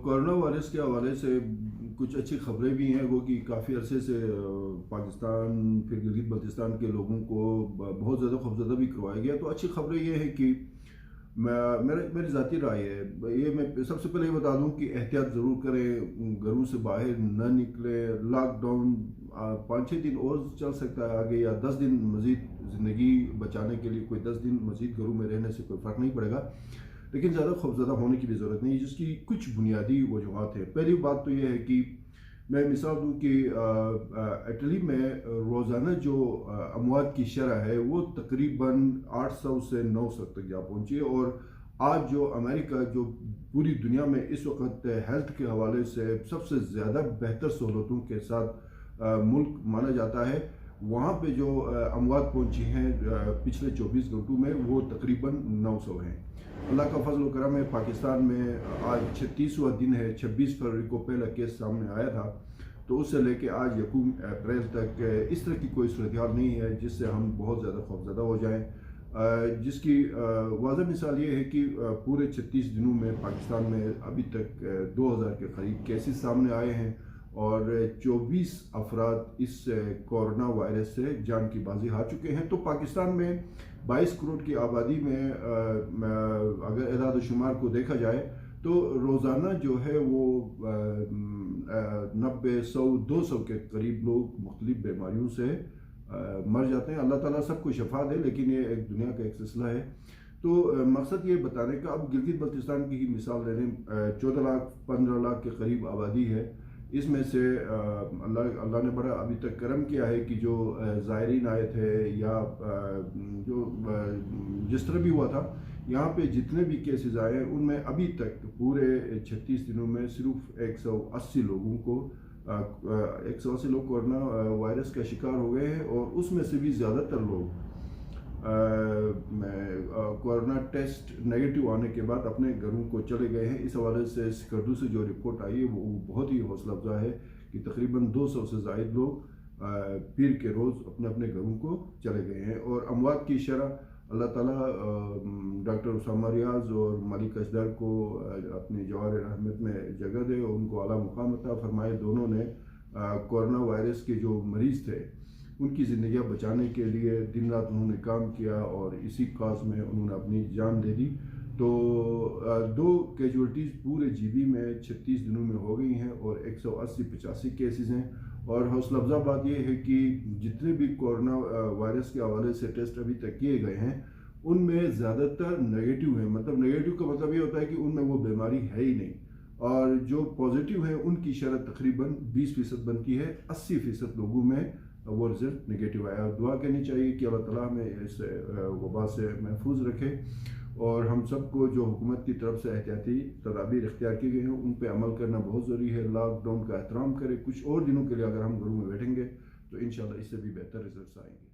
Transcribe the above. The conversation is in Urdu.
کورونا وائرس کے حوالے سے کچھ اچھی خبریں بھی ہیں، وہ کہ کافی عرصے سے پاکستان پھر گلگت بلتستان کے لوگوں کو بہت زیادہ خوفزدہ بھی کروایا گیا۔ تو اچھی خبریں یہ ہیں کہ میری ذاتی رائے ہے، یہ میں سب سے پہلے یہ بتا دوں کہ احتیاط ضرور کریں، گھروں سے باہر نہ نکلیں۔ لاک ڈاؤن 5-6 دن اور چل سکتا ہے آگے، یا 10 دن مزید زندگی بچانے کے لیے کوئی 10 دن مزید گھروں میں رہنے سے کوئی فرق نہیں پڑے گا، لیکن زیادہ خوفزدہ ہونے کی بھی ضرورت نہیں، جس کی کچھ بنیادی وجوہات ہیں۔ پہلی بات تو یہ ہے کہ میں مثال دوں کہ اٹلی میں روزانہ جو اموات کی شرح ہے وہ تقریباً 800 سے 900 تک جا پہنچی ہے، اور آج جو امریکہ جو پوری دنیا میں اس وقت ہیلتھ کے حوالے سے سب سے زیادہ بہتر سہولتوں کے ساتھ ملک مانا جاتا ہے، وہاں پہ جو اموات پہنچی ہیں پچھلے 24 گھنٹوں میں وہ تقریباً 900 ہیں۔ اللہ کا فضل و کرم ہے، پاکستان میں آج 36واں دن ہے، 26 فروری کو پہلا کیس سامنے آیا تھا، تو اس سے لے کے آج 1 اپریل تک اس طرح کی کوئی صورتحال نہیں ہے جس سے ہم بہت زیادہ خوفزدہ ہو جائیں، جس کی واضح مثال یہ ہے کہ پورے 36 دنوں میں پاکستان میں ابھی تک 2000 کے قریب کیسز سامنے آئے ہیں، اور 24 افراد اس کورونا وائرس سے جان کی بازی ہار چکے ہیں۔ تو پاکستان میں 22 کروڑ کی آبادی میں اگر اعداد و شمار کو دیکھا جائے تو روزانہ جو ہے وہ 90 100 200 کے قریب لوگ مختلف بیماریوں سے مر جاتے ہیں۔ اللہ تعالیٰ سب کو شفا دے، لیکن یہ ایک دنیا کا ایک سلسلہ ہے۔ تو مقصد یہ بتانے کا، اب گلگت بلتستان کی ہی مثال لے لیں، 14 لاکھ 15 لاکھ کے قریب آبادی ہے، اس میں سے اللہ نے بڑا ابھی تک کرم کیا ہے کہ جو زائرین آئے تھے یا جو جس طرح بھی ہوا تھا، یہاں پہ جتنے بھی کیسز آئے ہیں ان میں ابھی تک پورے 36 دنوں میں صرف 180 لوگوں کو 180 لوگ کورونا وائرس کا شکار ہو گئے ہیں، اور اس میں سے بھی زیادہ تر لوگ کورونا ٹیسٹ نیگیٹو آنے کے بعد اپنے گھروں کو چلے گئے ہیں۔ اس حوالے سے سکردو سے جو رپورٹ آئی ہے وہ بہت ہی حوصلہ افزا ہے کہ تقریباً 200 سے زائد لوگ پیر کے روز اپنے اپنے گھروں کو چلے گئے ہیں، اور اموات کی شرح اللہ تعالیٰ ڈاکٹر اسامہ ریاض اور ملک اشدر کو اپنی جوار رحمت میں جگہ دے اور ان کو اعلیٰ مقام عطا فرمائے۔ دونوں نے کورونا وائرس کے جو مریض تھے ان کی زندگیاں بچانے کے لیے دن رات انہوں نے کام کیا، اور اسی کاز میں انہوں نے اپنی جان دے دی۔ تو 2 کیجولٹیز پورے جی بی میں 36 دنوں میں ہو گئی ہیں، اور 180-85 کیسز ہیں۔ اور حوصلہ افزا بات یہ ہے کہ جتنے بھی کورونا وائرس کے حوالے سے ٹیسٹ ابھی تک کیے گئے ہیں ان میں زیادہ تر نیگیٹو ہیں، مطلب نیگیٹو کا مطلب یہ ہوتا ہے کہ ان میں وہ بیماری ہے ہی نہیں، اور جو پازیٹیو ہیں ان کی شرح تقریباً 20% بنتی ہے، 80% لوگوں میں وہ رزلٹ نگیٹو آیا۔ دعا کرنی چاہیے کہ اللہ تعالیٰ ہمیں اس وبا سے محفوظ رکھے، اور ہم سب کو جو حکومت کی طرف سے احتیاطی تدابیر اختیار کی گئی ہیں ان پہ عمل کرنا بہت ضروری ہے۔ لاک ڈاؤن کا احترام کریں، کچھ اور دنوں کے لیے اگر ہم گھروں میں بیٹھیں گے تو انشاءاللہ اس سے بھی بہتر رزلٹس آئیں گے۔